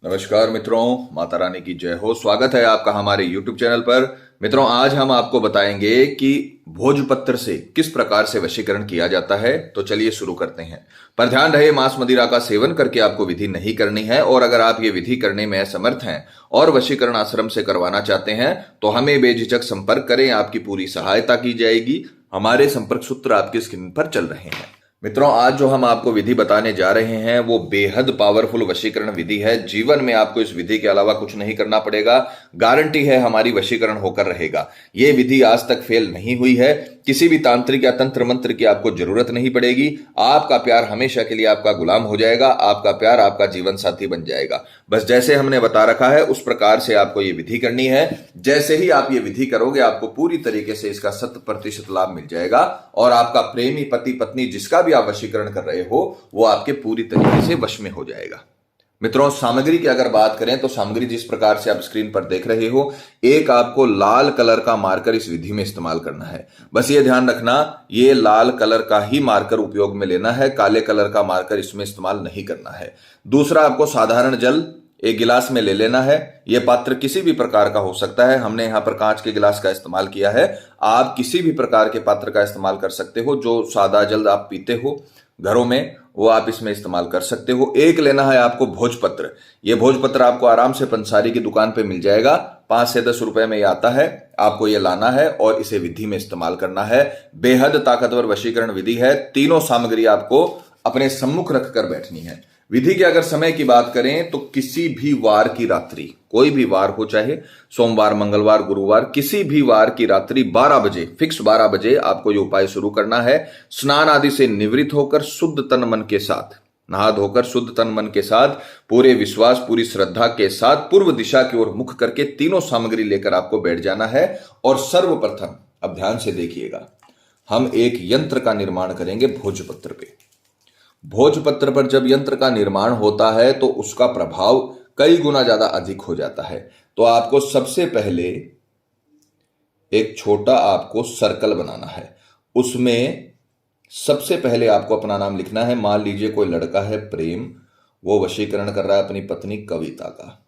नमस्कार मित्रों, माता रानी की जय हो। स्वागत है आपका हमारे YouTube चैनल पर। मित्रों, आज हम आपको बताएंगे कि भोजपत्र से किस प्रकार से वशीकरण किया जाता है। तो चलिए शुरू करते हैं। पर ध्यान रहे, मांस मदिरा का सेवन करके आपको विधि नहीं करनी है। और अगर आप ये विधि करने में असमर्थ हैं और वशीकरण आश्रम से करवाना चाहते हैं तो हमें बेझिझक संपर्क करें, आपकी पूरी सहायता की जाएगी। हमारे संपर्क सूत्र आपकी स्क्रीन पर चल रहे हैं। मित्रों, आज जो हम आपको विधि बताने जा रहे हैं वो बेहद पावरफुल वशीकरण विधि है। जीवन में आपको इस विधि के अलावा कुछ नहीं करना पड़ेगा। गारंटी है हमारी वशीकरण होकर रहेगा। ये विधि आज तक फेल नहीं हुई है। किसी भी तांत्रिक या तंत्र मंत्र की आपको जरूरत नहीं पड़ेगी। आपका प्यार हमेशा के लिए आपका गुलाम हो जाएगा। आपका प्यार आपका जीवन साथी बन जाएगा। बस जैसे हमने बता रखा है उस प्रकार से आपको ये विधि करनी है। जैसे ही आप ये विधि करोगे आपको पूरी तरीके से इसका 100% लाभ मिल जाएगा और आपका प्रेमी, पति पत्नी, जिसका भी आप वशीकरण कर रहे हो वो आपके पूरी तरीके से वश में हो जाएगा। मित्रों, सामग्री की अगर बात करें तो सामग्री जिस प्रकार से आप स्क्रीन पर देख रहे हो, एक आपको लाल कलर का मार्कर इस विधि में इस्तेमाल करना है। बस ये ध्यान रखना, ये लाल कलर का ही मार्कर उपयोग में लेना है, काले कलर का मार्कर इसमें इस्तेमाल नहीं करना है। दूसरा, आपको साधारण जल एक गिलास में ले लेना है। यह पात्र किसी भी प्रकार का हो सकता है। हमने यहां पर कांच के गिलास का इस्तेमाल किया है। आप किसी भी प्रकार के पात्र का इस्तेमाल कर सकते हो। जो सादा जल आप पीते हो घरों में वो आप इसमें इस्तेमाल कर सकते हो। एक लेना है आपको भोजपत्र। यह भोजपत्र आपको आराम से पंसारी की दुकान पे मिल जाएगा। 5 से 10 रुपए में ये आता है। आपको ये लाना है और इसे विधि में इस्तेमाल करना है। बेहद ताकतवर वशीकरण विधि है। तीनों सामग्री आपको अपने सम्मुख रखकर बैठनी है। विधि के अगर समय की बात करें तो किसी भी वार की रात्रि, कोई भी वार हो, चाहे सोमवार, मंगलवार, गुरुवार, किसी भी वार की रात्रि 12 बजे, फिक्स 12 बजे आपको ये उपाय शुरू करना है। स्नान आदि से निवृत्त होकर शुद्ध तन मन के साथ, नहा धोकर शुद्ध तन मन के साथ, पूरे विश्वास, पूरी श्रद्धा के साथ पूर्व दिशा की ओर मुख करके तीनों सामग्री लेकर आपको बैठ जाना है। और सर्वप्रथम, अब ध्यान से देखिएगा, हम एक यंत्र का निर्माण करेंगे भोजपत्र पे। भोजपत्र पर जब यंत्र का निर्माण होता है तो उसका प्रभाव कई गुना ज्यादा अधिक हो जाता है। तो आपको सबसे पहले एक छोटा आपको सर्कल बनाना है। उसमें सबसे पहले आपको अपना नाम लिखना है। मान लीजिए कोई लड़का है प्रेम, वो वशीकरण कर रहा है अपनी पत्नी कविता का।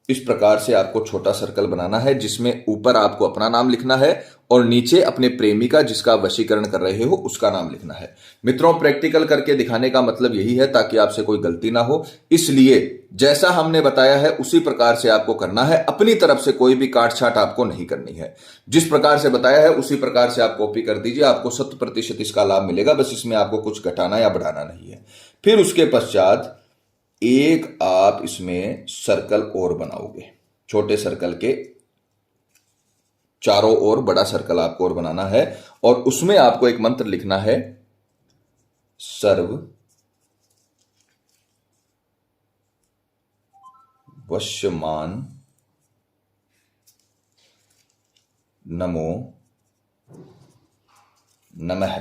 इस प्रकार से आपको छोटा सर्कल बनाना है जिसमें ऊपर आपको अपना नाम लिखना है और नीचे अपने प्रेमी का, जिसका वशीकरण कर रहे हो, उसका नाम लिखना है। मित्रों, प्रैक्टिकल करके दिखाने का मतलब यही है ताकि आपसे कोई गलती ना हो। इसलिए जैसा हमने बताया है उसी प्रकार से आपको करना है। अपनी तरफ से कोई भी काट छाट आपको नहीं करनी है। जिस प्रकार से बताया है उसी प्रकार से आप कॉपी कर दीजिए। आपको 100% इसका लाभ मिलेगा। बस इसमें आपको कुछ घटाना या बढ़ाना नहीं है। फिर उसके पश्चात एक आप इसमें सर्कल और बनाओगे। छोटे सर्कल के चारों ओर बड़ा सर्कल आपको और बनाना है और उसमें आपको एक मंत्र लिखना है, सर्व वश्यमान नमो नमः।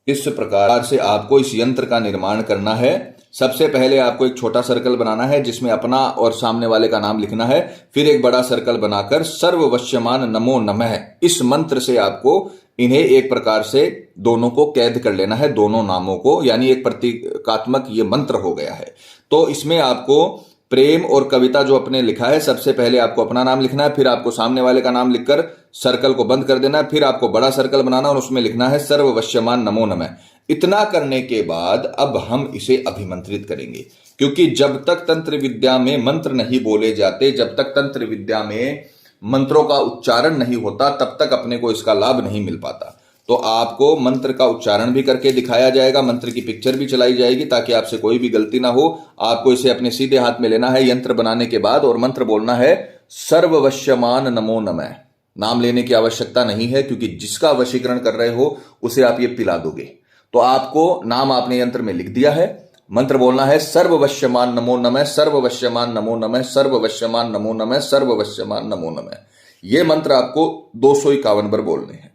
इस प्रकार से आपको इस यंत्र का निर्माण करना है। सबसे पहले आपको एक छोटा सर्कल बनाना है जिसमें अपना और सामने वाले का नाम लिखना है। फिर एक बड़ा सर्कल बनाकर सर्ववश्यमान नमो नमः, इस मंत्र से आपको इन्हें एक प्रकार से दोनों को कैद कर लेना है, दोनों नामों को, यानी एक प्रतीकात्मक ये मंत्र हो गया है। तो इसमें आपको प्रेम और कविता जो अपने लिखा है, सबसे पहले आपको अपना नाम लिखना है, फिर आपको सामने वाले का नाम लिखकर सर्कल को बंद कर देना है, फिर आपको बड़ा सर्कल बनाना और उसमें लिखना है सर्ववश्यमान नमो नमः। इतना करने के बाद अब हम इसे अभिमंत्रित करेंगे, क्योंकि जब तक तंत्र विद्या में मंत्र नहीं बोले जाते, जब तक तंत्र विद्या में मंत्रों का उच्चारण नहीं होता, तब तक अपने को इसका लाभ नहीं मिल पाता। तो आपको मंत्र का उच्चारण भी करके दिखाया जाएगा, मंत्र की पिक्चर भी चलाई जाएगी ताकि आपसे कोई भी गलती ना हो। आपको इसे अपने सीधे हाथ में लेना है यंत्र बनाने के बाद और मंत्र बोलना है सर्ववश्यमान नमो नमः। नाम लेने की आवश्यकता नहीं है क्योंकि जिसका वशीकरण कर रहे हो उसे आप ये पिला दोगे। तो आपको नाम आपने यंत्र में लिख दिया है, मंत्र बोलना है सर्ववश्यमान नमो नमः, सर्ववश्यमान नमो नमः, सर्ववश्यमान नमो नमः, सर्ववश्यमान नमो नमः। यह मंत्र आपको 251 बार बोलने हैं।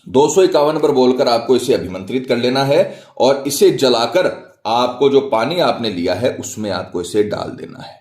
251 बार बोलकर आपको इसे अभिमंत्रित कर लेना है और इसे जलाकर आपको जो पानी आपने लिया है उसमें आपको इसे डाल देना है।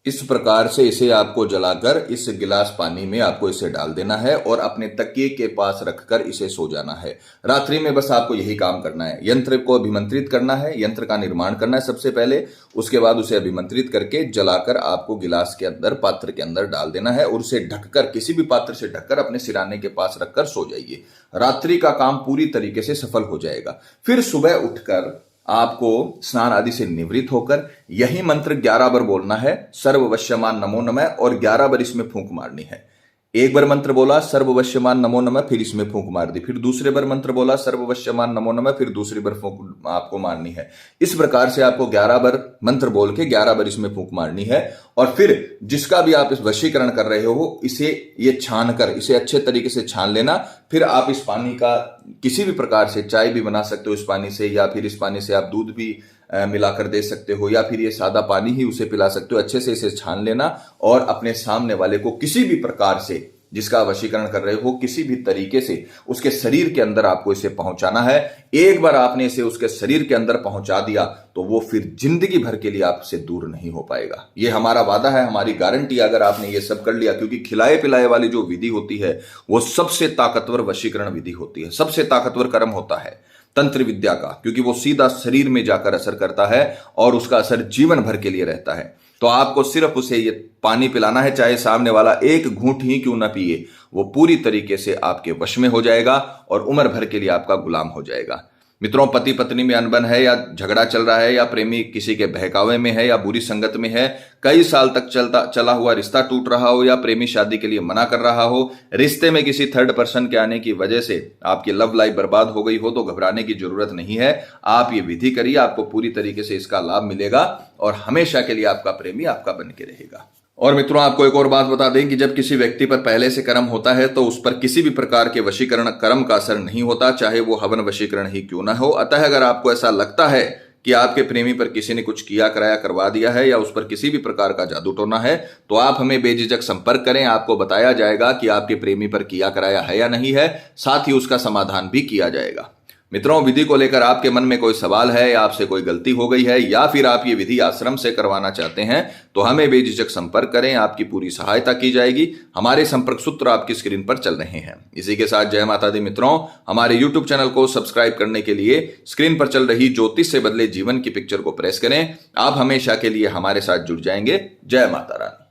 इस प्रकार से इसे आपको जलाकर इस गिलास पानी में आपको इसे डाल देना है और अपने तकिए के पास रखकर इसे सो जाना है। रात्रि में बस आपको यही काम करना है। यंत्र को अभिमंत्रित करना है, यंत्र का निर्माण करना है सबसे पहले, उसके बाद उसे अभिमंत्रित करके जलाकर आपको गिलास के अंदर, पात्र के अंदर डाल देना है और उसे ढककर, किसी भी पात्र से ढककर अपने सिराने के पास रखकर सो जाइए। रात्रि का काम पूरी तरीके से सफल हो जाएगा। फिर सुबह उठकर आपको स्नान आदि से निवृत्त होकर यही मंत्र 11 बार बोलना है, सर्ववश्यमान नमो नमः, और 11 बार इसमें फूंक मारनी है। एक बार मंत्र बोला सर्ववश्यमान नमो नमः, फिर इसमें फूंक मार दी, फिर दूसरे बार मंत्र बोला सर्ववश्यमान नमो नमः, फिर दूसरी बार फूंक आपको मारनी है। इस प्रकार से आपको 11 बार मंत्र बोल के 11 बार इसमें फूंक मारनी है। और फिर जिसका भी आप इस वशीकरण कर रहे हो, इसे ये छान कर, इसे अच्छे तरीके से छान लेना। फिर आप इस पानी का किसी भी प्रकार से चाय भी बना सकते हो इस पानी से, या फिर इस पानी से आप दूध भी मिलाकर दे सकते हो, या फिर ये सादा पानी ही उसे पिला सकते हो। अच्छे से इसे छान लेना और अपने सामने वाले को किसी भी प्रकार से, जिसका वशीकरण कर रहे हो, किसी भी तरीके से उसके शरीर के अंदर आपको इसे पहुंचाना है। एक बार आपने इसे उसके शरीर के अंदर पहुंचा दिया तो वो फिर जिंदगी भर के लिए आपसे दूर नहीं हो पाएगा। ये हमारा वादा है, हमारी गारंटी। अगर आपने ये सब कर लिया, क्योंकि खिलाए पिलाए वाली जो विधि होती है वो सबसे ताकतवर वशीकरण विधि होती है, सबसे ताकतवर कर्म होता है तंत्र विद्या का, क्योंकि वो सीधा शरीर में जाकर असर करता है और उसका असर जीवन भर के लिए रहता है। तो आपको सिर्फ उसे ये पानी पिलाना है, चाहे सामने वाला एक घूंट ही क्यों ना पिए, वो पूरी तरीके से आपके वश में हो जाएगा और उम्र भर के लिए आपका गुलाम हो जाएगा। मित्रों, पति पत्नी में अनबन है, या झगड़ा चल रहा है, या प्रेमी किसी के बहकावे में है, या बुरी संगत में है, कई साल तक चला हुआ रिश्ता टूट रहा हो, या प्रेमी शादी के लिए मना कर रहा हो, रिश्ते में किसी थर्ड पर्सन के आने की वजह से आपकी लव लाइफ बर्बाद हो गई हो, तो घबराने की जरूरत नहीं है। आप ये विधि करिए, आपको पूरी तरीके से इसका लाभ मिलेगा और हमेशा के लिए आपका प्रेमी आपका बन के रहेगा। और मित्रों, आपको एक और बात बता दें कि जब किसी व्यक्ति पर पहले से कर्म होता है तो उस पर किसी भी प्रकार के वशीकरण कर्म का असर नहीं होता, चाहे वो हवन वशीकरण ही क्यों ना हो। अतः अगर आपको ऐसा लगता है कि आपके प्रेमी पर किसी ने कुछ किया कराया करवा दिया है, या उस पर किसी भी प्रकार का जादू टोना है, तो आप हमें बेझिझक संपर्क करें। आपको बताया जाएगा कि आपके प्रेमी पर किया कराया है या नहीं है, साथ ही उसका समाधान भी किया जाएगा। मित्रों, विधि को लेकर आपके मन में कोई सवाल है, या आपसे कोई गलती हो गई है, या फिर आप ये विधि आश्रम से करवाना चाहते हैं, तो हमें बेझिझक संपर्क करें, आपकी पूरी सहायता की जाएगी। हमारे संपर्क सूत्र आपकी स्क्रीन पर चल रहे हैं। इसी के साथ जय माता दी मित्रों, हमारे YouTube चैनल को सब्सक्राइब करने के लिए स्क्रीन पर चल रही ज्योतिष से बदले जीवन की पिक्चर को प्रेस करें। आप हमेशा के लिए हमारे साथ जुड़ जाएंगे। जय माता रानी।